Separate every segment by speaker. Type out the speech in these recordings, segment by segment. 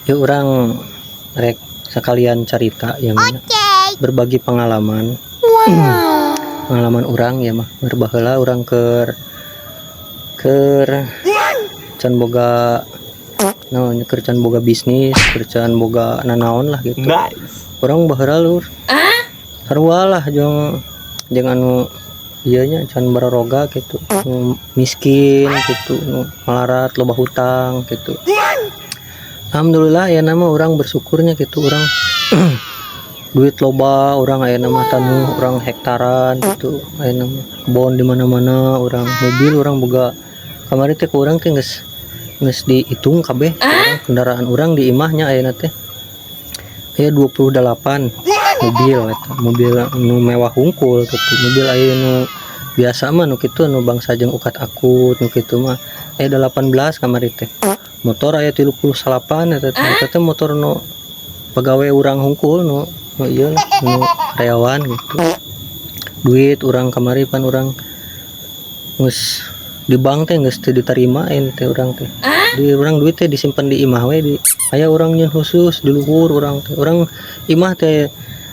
Speaker 1: Yuk orang rek sekalian cerita ya mana berbagi pengalaman. Pengalaman orang ya mah berbaheula orang ker can boga naon keur can boga bisnis, keur can boga nanaon lah gitu.
Speaker 2: Nice.
Speaker 1: Orang baheula lur. Sarua lah jeung anu ieu nya can bararoga gitu. Miskin gitu, malarat loba hutang gitu. Alhamdulillah ya nama orang bersyukurnya gitu orang duit loba orang aya nama tanuh orang hektaran gitu aya nama kebon di mana-mana orang mobil orang boga kamari teh urang teh geus dihitung kabeh kendaraan orang di imahnya aya teh aya 28 mobil eta mobil nu mewah hungkul gitu mobil aya nu biasa mah nu kitu nu bangsa jeung ukat akut nu kitu mah aya 18 kamari teh motor aya 38 eta teh motor nu pegawai urang hungkul nu ieu nu karyawan gitu duit urang kamari pan urang geus di bank teh geus teu diterima teh urang teh di urang duit teh disimpen di imah we di aya urang nyeun khusus di luhur urang teh urang imah teh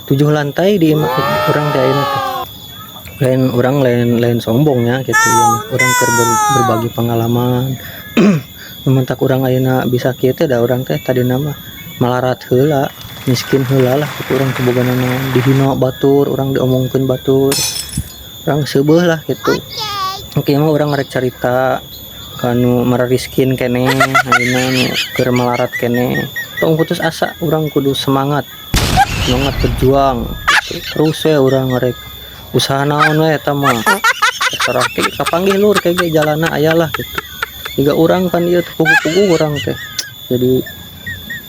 Speaker 1: 7 lantai di imah urang teh ayeuna teh lain sombongnya gitu ya urang keur berbagi pengalaman mentak urang ayeuna bisa kieu teh da urang teh tadi nama malarat heula miskin heula lah gitu urang teu boga nanaon dihina batur urang diomongkeun batur urang seubeuh lah gitu oke mah urang ngarek carita kanu marariskin keneh ayeuna nu keur malarat keneh tong putus asa urang kudu semangat berjuang gitu. Terus ya urang ngarek usaha naon we eta mah terserah ke kapanggih lur kege jalana ayalah gitu juga urang kan ieu pugu-pugu urang teh jadi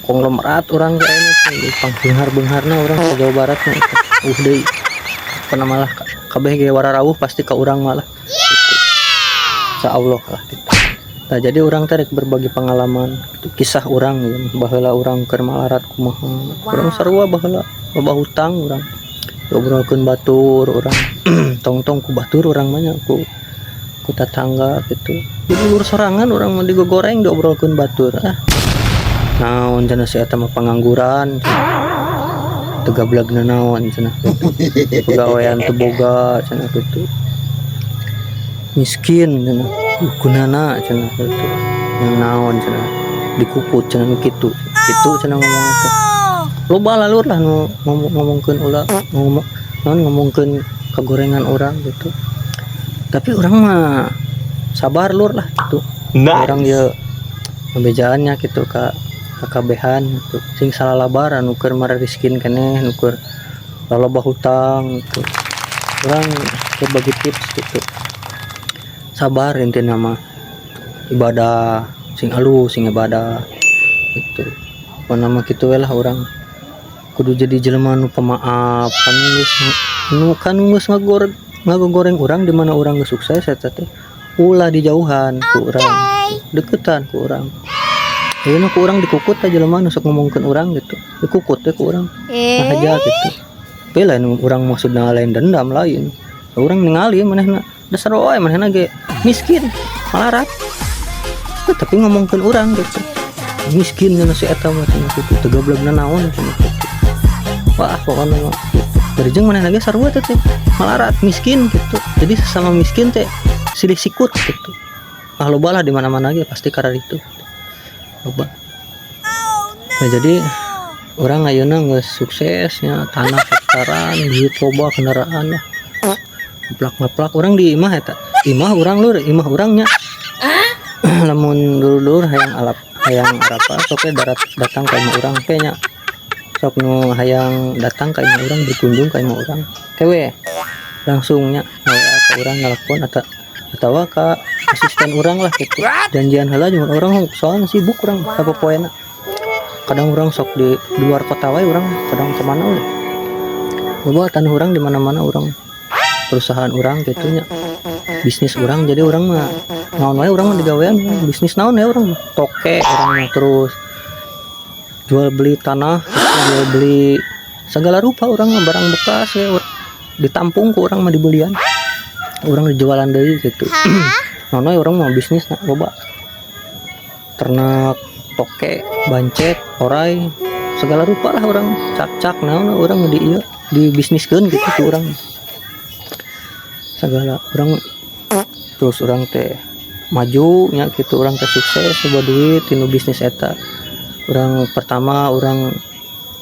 Speaker 1: konglomerat orang kayaknya teh pangbeunghar-beungharna urang ke Jawa Barat nya deui pernah malah kabeh ge wararawuh pasti ka urang malah gitu. Insyaallah lah gitu. Nah jadi orang teh berbagi pengalaman gitu. Kisah urang ya baheula urang keur malarat kumaha urang sarua baheula loba hutang urang ngobrolkeun batur urang tong-tong ku batur urang mah nya ku tetangga gitu jadi lur sorangan urang mah digogoreng diobrolkeun batur naon cenah si eta mah pengangguran teu gablagna naon cenah kitu pegawaian teu boga cenah kitu miskin cenah gunana cenah kitu yang naon cenah dikuput cenah nu kitu cenah ngomong teh loba lah lur lah nu ngomongkeun ulah ngomongkeun kegorengan orang gitu tapi orang mah sabar lur lah gitu orang ya pembejaannya gitu kakabehan gitu sing salalabar anu keur marariskin keneh nu keur loba hutang gitu orang berbagi tips gitu sabar intina mah ibadah sing alus sing ibadah gitu apa nama kitu we lah orang kudu jadi jelema nu pemaaf kan geus ngagoreng urang di mana urang geus sukses eta teh ulah dijauhan ku urang deketan ku urang ayeuna ku urang dikukut aja jelema nu sok ngomongkeun urang gitu dikukut teh ku urang aja gitu tapi lain urang maksudna lain dendam lain urang ningali manehna dasar wae manehna ge miskin malarat tapi ngomongkeun urang gitu miskin nya si eta mah gitu teu gablagna naon gitu wah pokoknya berjeng mana lagi sarua teh malarat miskin gitu jadi sesama miskin teh silih sikut gitu loba lah di mana-mana ge pasti karar itu loba nah jadi orang ayeuna geus suksesnya tanah hektaran duit loba kendaraan lah ngeplak orang di imah eta imah urang lur imah urangnya lamun dulur hayang apa sok darat datang ka imah urang kayaknya sok nu hayang datang ka imah urang berkunjung ka imah urang kewe langsungnya ngawa ka urang ngalapon atawa ka asisten urang lah gitu janjian heula jeung urang soalnya sibuk urang sapopoena kadang urang sok di luar kota wae urang kadang ke mana we loba tanah urang di mana-mana urang perusahaan urang gitu nya bisnis urang jadi urang mah naon wae urang mah digawean bisnis naon ya urang toke urang mah terus jual beli tanah jual beli segala rupa orang mah barang bekas ya ditampung ke orang mah dibelian orang dijualan deui gitu nono orang mah bisnis loba ternak toke, bancet, orai, segala rupa lah orang cak naon orang di bisniskeun gitu tuh orang segala orang. Terus orang teh maju nya gitu, orang teh sukses sebuah duit tinu bisnis eta. Orang pertama orang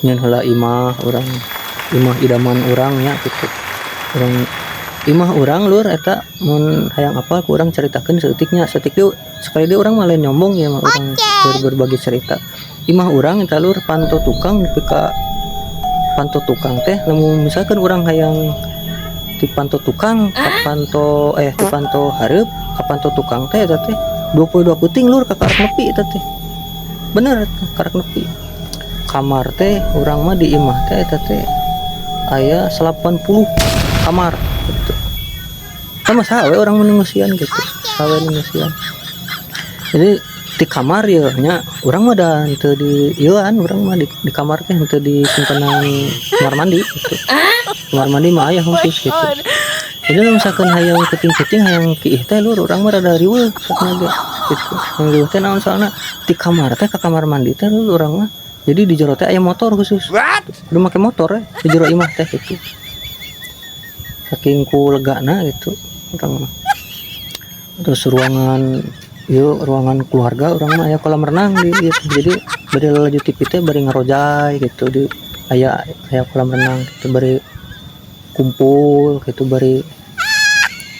Speaker 1: nyen heula imah idaman orang nya gitu. Orang imah orang lur eta mun hayang apa ku urang caritakeun saeutiknya saeutik deui sekali deui urang mah lain nyombong ya mah urang berbagi cerita. Imah urang eta lur panto tukang nepi ka panto tukang teh lamun misalkan urang hayang di panto tukang ka panto di panto hareup ka panto tukang teh eta teh 22 puting lur ka karek nepi eta teh. Bener karek nepi. Kamar teh urang mah di imah teh eta teh aya 80 kamar gitu. Sama sawe orang menunggusian gitu. Sawe menunggusian. Jadi di kamar ya nya urang mah da henteu di ieuan urang mah di kamar teh henteu di simpenan kamar mandi gitu. Kamar mandi mah aya khusus gitu. Jadi misalkan hayang keting-keting hayang kiih teh lur urang mah rada riweuh sakna gitu. Yang riweuh teh naon soalna di kamar teh ka kamar mandi teh lur urang mah. Jadi di jero teh aya motor khusus. Udah make motor di jero imah teh gitu. Saking ku legana gitu orang. Terus ruangan keluarga orang mah aya kolam renang di gitu. Jadi bari laju TV teh bari ngarojai gitu di aya kolam renang gitu bari kumpul gitu bari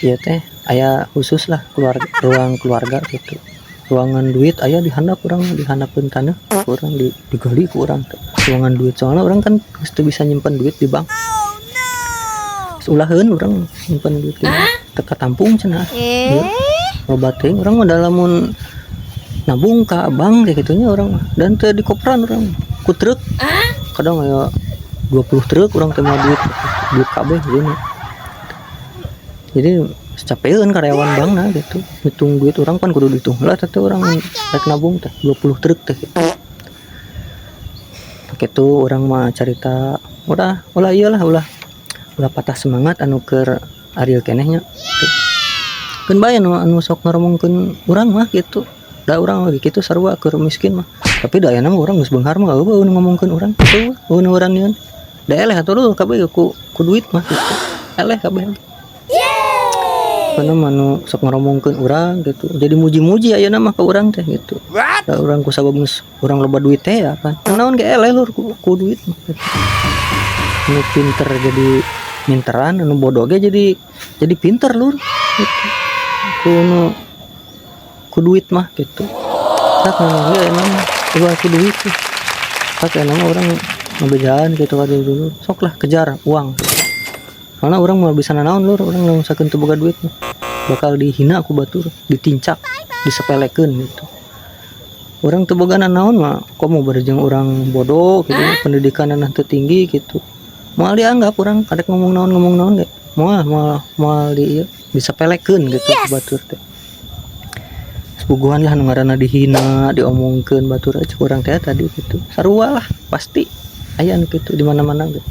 Speaker 1: ieu teh aya khusus lah ruang keluarga gitu. Ruangan duit aya di handap urang dihandapkeun taneuh urang digali ku urang teh. Ruangan duit soalnya orang kan geus teu bisa nyimpen duit di bank. Ulaheun urang nyimpen duit di teka tampung cenah. Loba teuing urang mah lamun nabung ka bank kayak gitunya orang dan teu di koperan urang ku truk. Kadang aya 20 truk urang teh mah duit kabeh gini. Jadi capeun karyawan bankna gitu. Hitung duit urang kan kudu dihitung lah teh urang rek nabung teh 20 truk teh gitu. Kitu urang mah carita ulah iyalah ulah patah semangat anu keur arieu kenehnya gitu. Keun bae anu sok ngaromongkeun urang mah gitu. Da urang lagi kitu sarua keur miskin mah. Tapi da ayeuna mah urang geus beunghar mah eueuh ngomongkeun urang kitu urang nieun. Da eleh atuh kabeh ku duit mah gitu. Eleh kabeh. Karena manu sok ngaromongkeun urang gitu. Jadi muji-muji ayeuna mah ka urang teh gitu. Da urang ku sabab geus urang loba duit teh ya kan. Naon ge eleh lur ku duit mah gitu. Nu pinter jadi minteran, anu bodoh ge jadi pinter lur gitu. Ku duit mah gitu. Tak ngomong ge emang gua ku duit tuh. Tak emang orang ngabejaan gitu kali dulu. Sok lah kejar uang. Karena orang mau bisa naon lur, orang lamun sakeun teu boga duit bakal dihina aku batur, ditincak, disepelekeun gitu. Orang teu boga naon mah komo barejeng orang bodoh gitu, pendidikan teu tinggi gitu. Moal dianggap orang kadek ngomong naon ge. Moal disepelekeun gitu batur teh. Sepuguhan lah nu ngaranna dihina, diomongkeun batur aja urang teh tadi gitu. Sarua lah pasti aya anu kitu di mana-mana gitu.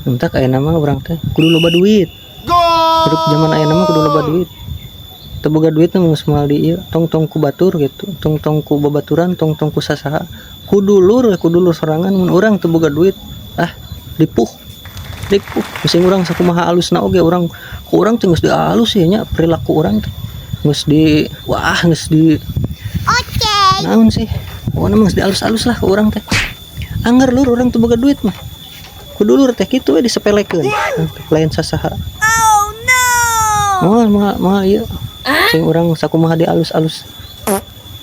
Speaker 1: Entak ayeuna mah urang teh kudu loba duit. Hidup zaman ayeuna mah kudu loba duit. Teu boga duit mah geus moal di ieu tong-tong ku batur gitu. Tong-tong ku babaturan, tong-tong ku sasaha. Kudu lur sorangan mun urang teu boga duit. Ripuh pusing urang sakumaha alusna oge urang ku urang teh geus dialus ya nya perilaku urang teh geus di naon sih pokona mah geus dialus-alus lah ku urang teh anggar lur urang teu boga duit mah kudu lur teh kitu we disepelekeun lain sasaha moal ieu sing urang sakumaha dialus-alus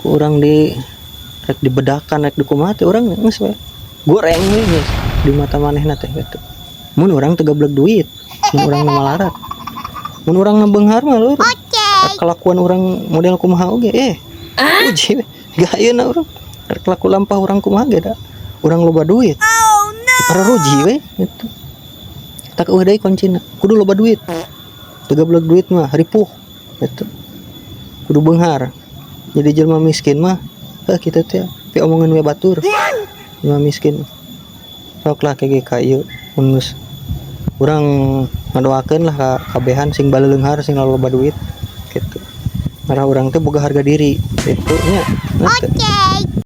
Speaker 1: ku urang rek dibedakan rek dikumaha teh urang geus we goreng we geus di mata manehna teh gitu. Mun urang teu gablek duit, mun urang malarat. Mun urang beunghar mah lur. Kelakuan urang model kumaha oge uji we. Ga ayeuna urang kelaku lampah urang kumaha ge da. Urang loba duit. Para ruji we gitu. Tak eueuh deui kuncina. Kudu loba duit. Teu gablek duit mah ripuh gitu. Kudu beunghar. Jadi jelema miskin mah kitu teh omongan we batur. Jelema miskin sok lah kayak ieu geus urang ngadoakeun lah ka kabehan sing baleleunghar sing loba duit gitu. Karena urang teh boga harga diri gitu nya.